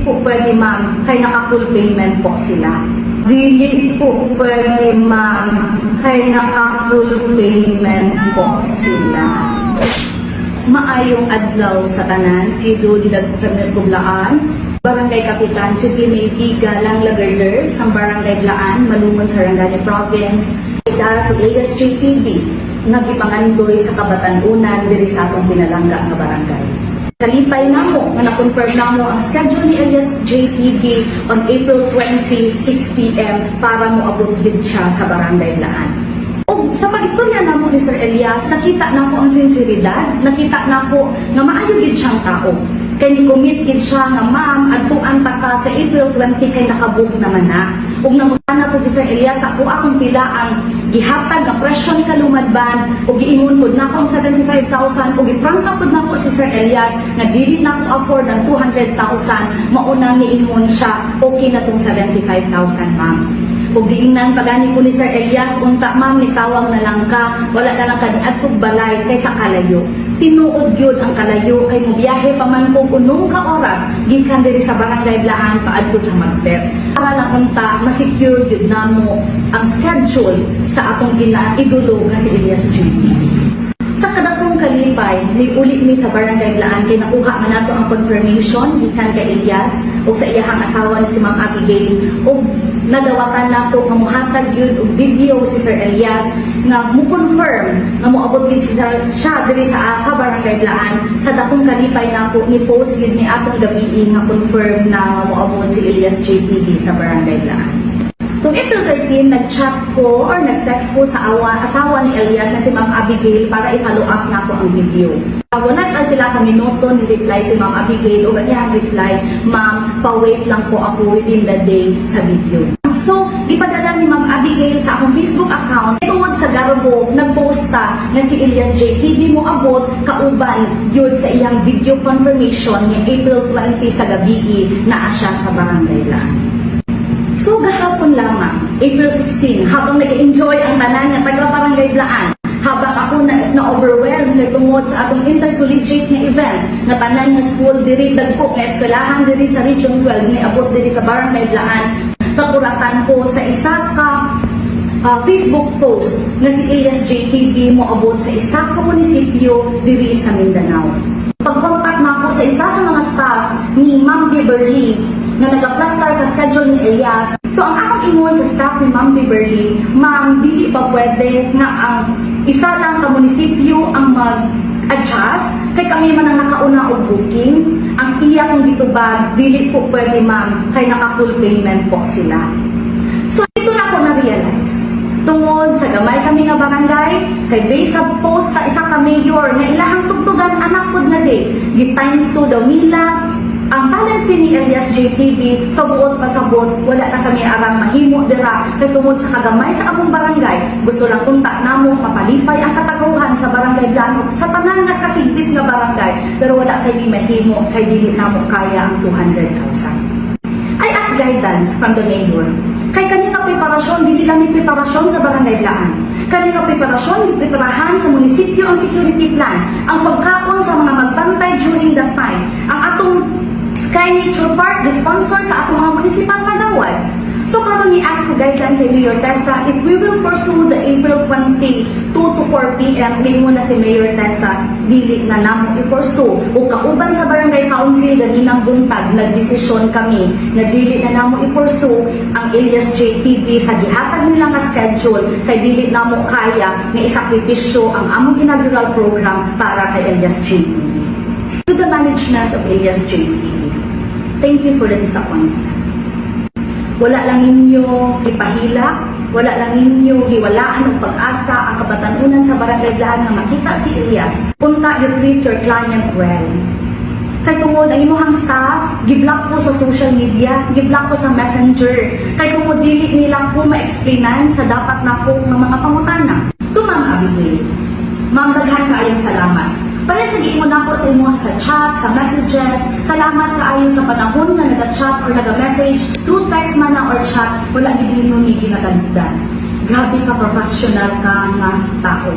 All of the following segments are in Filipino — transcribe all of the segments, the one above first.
po pwede ma'am, kay naka-full payment po sila. Dili po pwede ma'am, kay naka-full payment po sila. Maayong adlaw sa tanan, Fido Dilag Premier Buglaan, Barangay Kapitan, City Maypiga, Lang Lagarder, sa Barangay Blaan, Malungon sa Rangani Province, isa sa Elias JTB, nagipangandoy sa Kabatanunan, diri sa atong pinalangga nga barangay. Kalipay namo nga na-confirm namo ang schedule ni Elias JTB on April 20, 6 p.m. para moabot gid siya sa Barangay Blaan. O sa pag-istorya namo ni Sir Elias, nakita nako ang sinseridad, nakita nako nga maayo gid siyang tao. Kay ni-commit gid siya nga ma'am, adtuan ta ka sa April 20 kay nakabook naman na. Ug nangutana ko si Sir Elias ako akong pila ang gihatag nga presyo ni kalumadban ug giingon pud nako ang 75,000 ug iprangka pud nako si Sir Elias nga dili nako afford ang 200,000, mauna niingon siya okay na tong 75,000 ma'am. Ug giingnan pagani ko ni Sir Elias, unta ma'am nitawag na lang ka, wala na lang ka adtog balay kaysa kalayo. Tinuod gyud ang kalayo kay mobiyahe pa man ko unong ka oras gikan diri sa Barangay Blaan paadto sa Macbeth. Para lang unta ma-secure gyud namo ang schedule sa atong ginaidolo nga si Elias JTB. Sa kadakong kalipay, ni uli mi sa Barangay Blaan kay nakuha man nato ang confirmation gikan kay Elias o sa iyahang asawa ni si Ma'am Abigail ug nadawatan nato nga mohatag gyud og video si Sir Elias nga mo-confirm nga moabot gyud siya diri sa Barangay Blaan. Sa dakong kalipay nako ni post gyud ni atong gabi nga confirm na nga moabot si Elias JTB sa Barangay Blaan. Kung April 13, nag-chat ko or nag-text ko sa asawa ni Elias na si Ma'am Abigail para i-follow up na ko ang video. Wala ang tila ka minuto ni-reply si Ma'am Abigail o ganyan reply, Ma'am, pa-wait lang po ako within the day sa video. So, ipadala ni Ma'am Abigail sa akong Facebook account. Tungod sa Garbo, nagposta na si Elias JTB mo abot kauban yun sa iyang video confirmation ni April 20 sa gabi na asya sa Barangay Blaan. So, gahapon lamang, April 16, habang nag-enjoy ang tanan ng taga-Barangay Blaan, habang ako na-overwhelmed na tungod sa atong intercollegiate na event, na tanan nga school diri dagko nga eskwelahan diri sa Region 12, ni abot diri sa Barangay Blaan, kakuratan ko sa isa ka Facebook post na si Elias JTB mo abot sa isa ka munisipyo diri sa Mindanao. Pag-contact na ako sa isa sa mga staff ni Ma'am Beverly na nag-plaster sa schedule ni Elias. So, ang akong ingon sa staff ni Ma'am Beverly, Ma'am, dili ba pwede nga ang isa lang ka munisipyo ang mag-adjust? Kay kami man ang nakauna og booking. Ang iya kong gitubag, dili po pwede ma'am, kay naka-full payment po sila. So, dito na ako na-realize. Tungod sa gamay kami nga barangay, kay based sa post sa isa ka mayor na ilahang tugtugan anak pod na day, gi-times 2 daw nila ang talent fee ni Elias JTB. Sa buot pasabot, wala na kami arang mahimo dira kay tungod sa kagamay sa among barangay. Gusto lang unta namo mapalipay ang katagahuhan sa Barangay Blaan sa tanan nga kasigdit nga barangay, pero wala kay mahimo kay dili namo kaya ang 200,000. I ask guidance from the mayor. Kay kanina preparasyon, dili lang ni preparasyon sa Barangay Blaan. Kanina preparasyon, ipreparahan sa munisipyo ang security plan, ang pagkakon sa mga magbantay during that time, ang atong Sky Nature Park, the sponsor sa atong mga municipal kadawat. So karon ni ask ko guideline kay Mayor Tessa, if we will pursue the April 20, 2 to 4 p.m., din mo na si Mayor Tessa, dili na namo i-pursue. O kauban sa Barangay Council, ganinang buntag, nagdesisyon kami na dili na namo i-pursue ang Elias JTB sa gihatag nila nga schedule, kay dili namo kaya nga isakripisyo ang among inaugural program para kay Elias JTB. To the management of Elias JTB, thank you for the disappointment. Wala lang ninyo ipahilak, wala lang ninyo hiwalaan ng pag-asa ang kabatanunan sa Barangay Blaan na makita si Elias. Punta, you treat your client well. Kay tungod ang imuhang staff, giblock po sa social media, giblock po sa messenger. Kay tungod dili nila po ma-explainan sa dapat na po ng mga pangutana. To Ma'am Abigail, Ma'am, daghan kaayong salamat. Para sa giingon ako sa imo sa chat, sa messages, salamat kaayo sa panahon na nag-chat or nag-message through text man or chat, wala gid mo mi ginakaligdan. Grabe ka professional ka nga tao.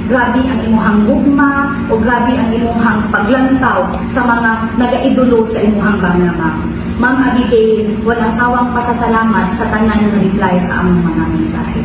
Grabe ang imuhang gugma o grabe ang imuhang paglantaw sa mga nagaidolo sa imuhang bana, ma'am. Ma'am Abigail, walang sawang pasasalamat sa tanan ng reply sa among mga mensahe.